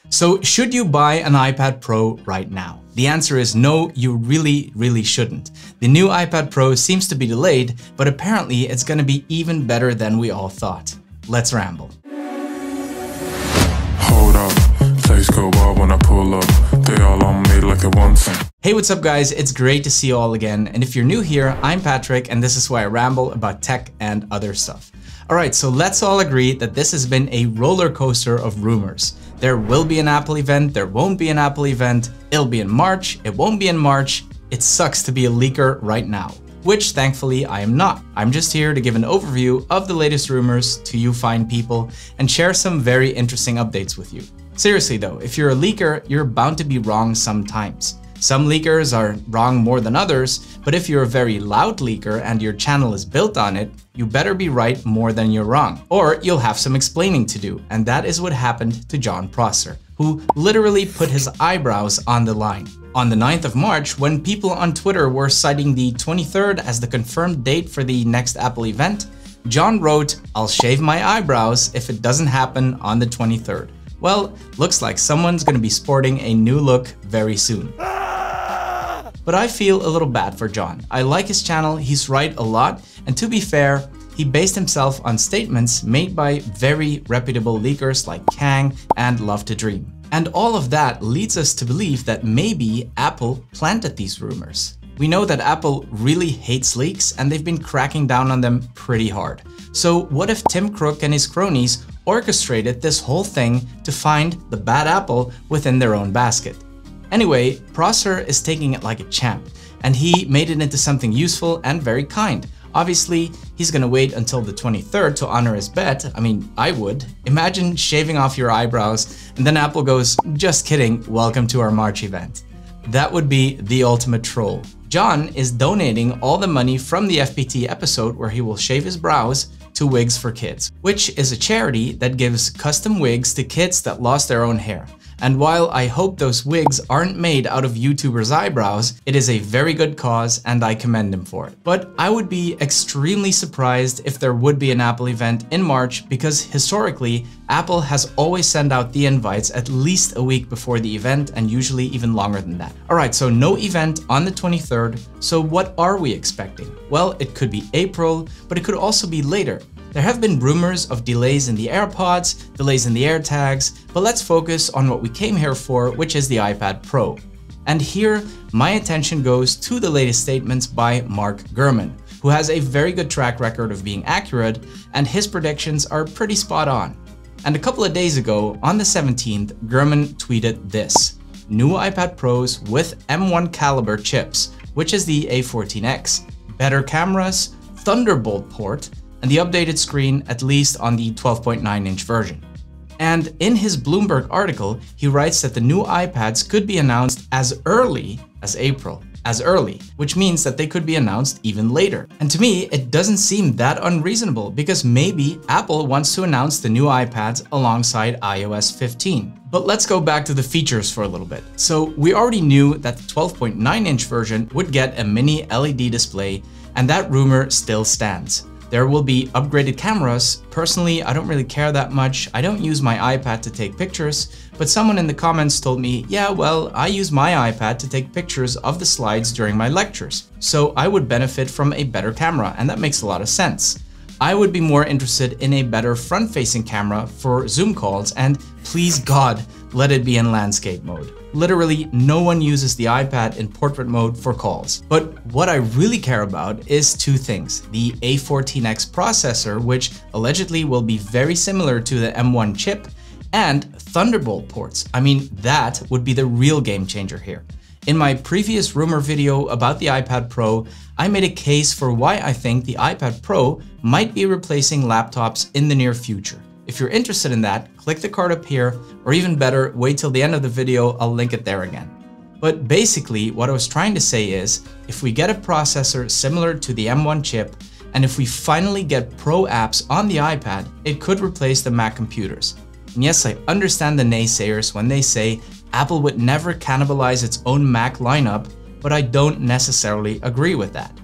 So should you buy an iPad Pro right now? The answer is no, you really shouldn't. The new iPad Pro seems to be delayed, but apparently it's going to be even better than we all thought. Let's ramble. Hold up, things go wild when I pull up. They all on me like a one thing. Hey, what's up guys? It's great to see you all again. And if you're new here, I'm Patrick and this is why I ramble about tech and other stuff. Alright, so let's all agree that this has been a roller coaster of rumors. There will be an Apple event, there won't be an Apple event, it'll be in March, it won't be in March. It sucks to be a leaker right now, which thankfully I am not. I'm just here to give an overview of the latest rumors to you fine people and share some very interesting updates with you. Seriously though, if you're a leaker, you're bound to be wrong sometimes. Some leakers are wrong more than others, but if you're a very loud leaker and your channel is built on it, you better be right more than you're wrong, or you'll have some explaining to do. And that is what happened to Jon Prosser, who literally put his eyebrows on the line. On the 9th of March, when people on Twitter were citing the 23rd as the confirmed date for the next Apple event, Jon wrote, "I'll shave my eyebrows if it doesn't happen on the 23rd. Well, looks like someone's gonna be sporting a new look very soon. But I feel a little bad for Jon. I like his channel, he's right a lot, and to be fair, he based himself on statements made by very reputable leakers like Kang and Love to Dream. And all of that leads us to believe that maybe Apple planted these rumors. We know that Apple really hates leaks and they've been cracking down on them pretty hard. So what if Tim Cook and his cronies orchestrated this whole thing to find the bad apple within their own basket? Anyway, Prosser is taking it like a champ, and he made it into something useful and very kind. Obviously, he's gonna wait until the 23rd to honor his bet. I mean, I would. Imagine shaving off your eyebrows and then Apple goes, "Just kidding, welcome to our March event." That would be the ultimate troll. Jon is donating all the money from the FPT episode where he will shave his brows to Wigs for Kids, which is a charity that gives custom wigs to kids that lost their own hair. And while I hope those wigs aren't made out of YouTubers' eyebrows, it is a very good cause and I commend him for it. But I would be extremely surprised if there would be an Apple event in March because historically, Apple has always sent out the invites at least a week before the event and usually even longer than that. Alright, so no event on the 23rd, so what are we expecting? Well, it could be April, but it could also be later. There have been rumors of delays in the AirPods, delays in the AirTags, but let's focus on what we came here for, which is the iPad Pro. And here, my attention goes to the latest statements by Mark Gurman, who has a very good track record of being accurate, and his predictions are pretty spot on. And a couple of days ago, on the 17th, Gurman tweeted this: "New iPad Pros with M1 caliber chips, which is the A14X, better cameras, Thunderbolt port, and the updated screen at least on the 12.9-inch version." And in his Bloomberg article, he writes that the new iPads could be announced as early as April. As early, which means that they could be announced even later. And to me, it doesn't seem that unreasonable because maybe Apple wants to announce the new iPads alongside iOS 15. But let's go back to the features for a little bit. So we already knew that the 12.9-inch version would get a mini LED display, and that rumor still stands. There will be upgraded cameras. Personally, I don't really care that much. I don't use my iPad to take pictures, but someone in the comments told me, yeah, well, I use my iPad to take pictures of the slides during my lectures. So I would benefit from a better camera, and that makes a lot of sense. I would be more interested in a better front-facing camera for Zoom calls, and please God, let it be in landscape mode. Literally, no one uses the iPad in portrait mode for calls. But what I really care about is two things: the A14X processor, which allegedly will be very similar to the M1 chip, and Thunderbolt ports. I mean, that would be the real game changer here. In my previous rumor video about the iPad Pro, I made a case for why I think the iPad Pro might be replacing laptops in the near future. If you're interested in that, click the card up here, or even better, wait till the end of the video, I'll link it there again. But basically, what I was trying to say is, if we get a processor similar to the M1 chip, and if we finally get Pro apps on the iPad, it could replace the Mac computers. And yes, I understand the naysayers when they say Apple would never cannibalize its own Mac lineup, but I don't necessarily agree with that.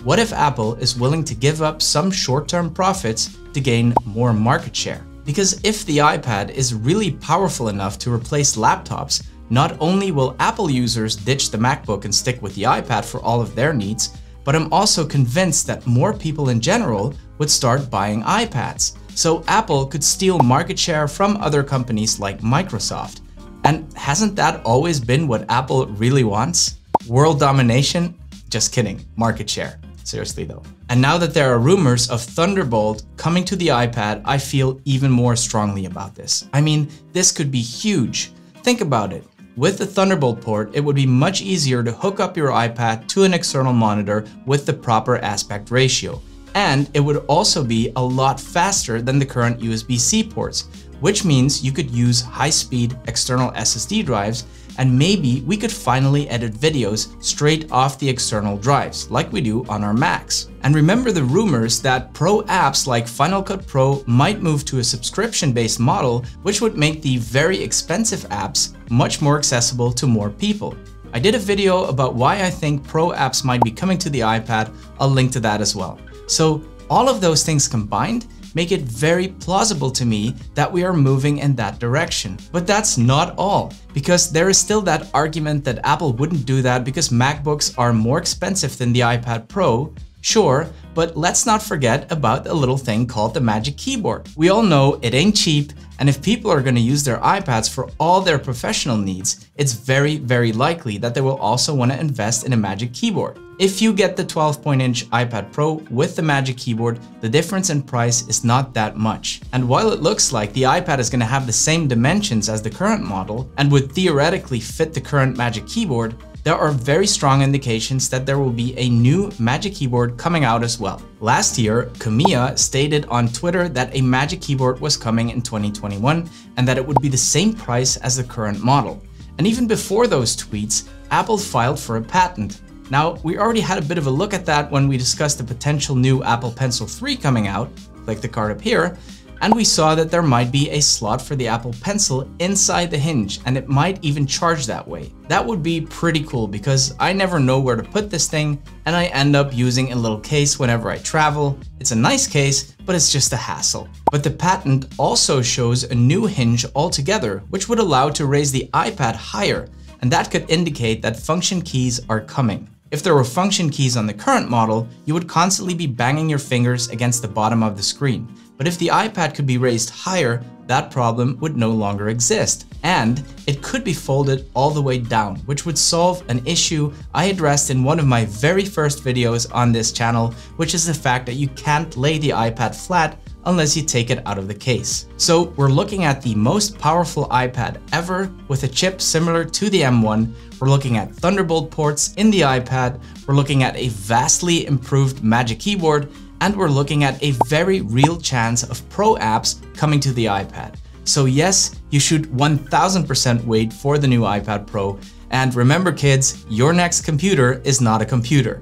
What if Apple is willing to give up some short-term profits to gain more market share? Because if the iPad is really powerful enough to replace laptops, not only will Apple users ditch the MacBook and stick with the iPad for all of their needs, but I'm also convinced that more people in general would start buying iPads. So Apple could steal market share from other companies like Microsoft. And hasn't that always been what Apple really wants? World domination? Just kidding, market share. Seriously though. And now that there are rumors of Thunderbolt coming to the iPad, I feel even more strongly about this. I mean, this could be huge. Think about it. With the Thunderbolt port, it would be much easier to hook up your iPad to an external monitor with the proper aspect ratio. And it would also be a lot faster than the current USB-C ports, which means you could use high-speed external SSD drives, and maybe we could finally edit videos straight off the external drives, like we do on our Macs. And remember the rumors that Pro apps like Final Cut Pro might move to a subscription-based model, which would make the very expensive apps much more accessible to more people. I did a video about why I think Pro apps might be coming to the iPad. I'll link to that as well. So all of those things combined make it very plausible to me that we are moving in that direction. But that's not all, because there is still that argument that Apple wouldn't do that because MacBooks are more expensive than the iPad Pro. Sure, but let's not forget about a little thing called the Magic Keyboard. We all know it ain't cheap, and if people are going to use their iPads for all their professional needs, it's very, very likely that they will also want to invest in a Magic Keyboard. If you get the 12-inch iPad Pro with the Magic Keyboard, the difference in price is not that much. And while it looks like the iPad is going to have the same dimensions as the current model and would theoretically fit the current Magic Keyboard, there are very strong indications that there will be a new Magic Keyboard coming out as well. Last year, Kamiya stated on Twitter that a Magic Keyboard was coming in 2021 and that it would be the same price as the current model. And even before those tweets, Apple filed for a patent. Now, we already had a bit of a look at that when we discussed the potential new Apple Pencil 3 coming out, click the card up here, and we saw that there might be a slot for the Apple Pencil inside the hinge, and it might even charge that way. That would be pretty cool because I never know where to put this thing, and I end up using a little case whenever I travel. It's a nice case, but it's just a hassle. But the patent also shows a new hinge altogether, which would allow to raise the iPad higher, and that could indicate that function keys are coming. If there were function keys on the current model, you would constantly be banging your fingers against the bottom of the screen. But if the iPad could be raised higher, that problem would no longer exist. And it could be folded all the way down, which would solve an issue I addressed in one of my very first videos on this channel, which is the fact that you can't lay the iPad flat unless you take it out of the case. So we're looking at the most powerful iPad ever with a chip similar to the M1. We're looking at Thunderbolt ports in the iPad. We're looking at a vastly improved Magic Keyboard, and we're looking at a very real chance of Pro apps coming to the iPad. So yes, you should 1000% wait for the new iPad Pro. And remember kids, your next computer is not a computer.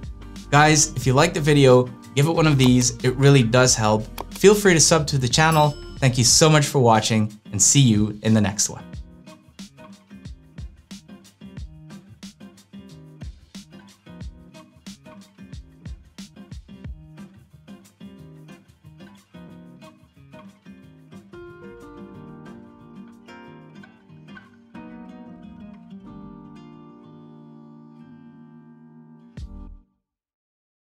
Guys, if you liked the video, give it one of these. It really does help. Feel free to sub to the channel. Thank you so much for watching, and see you in the next one.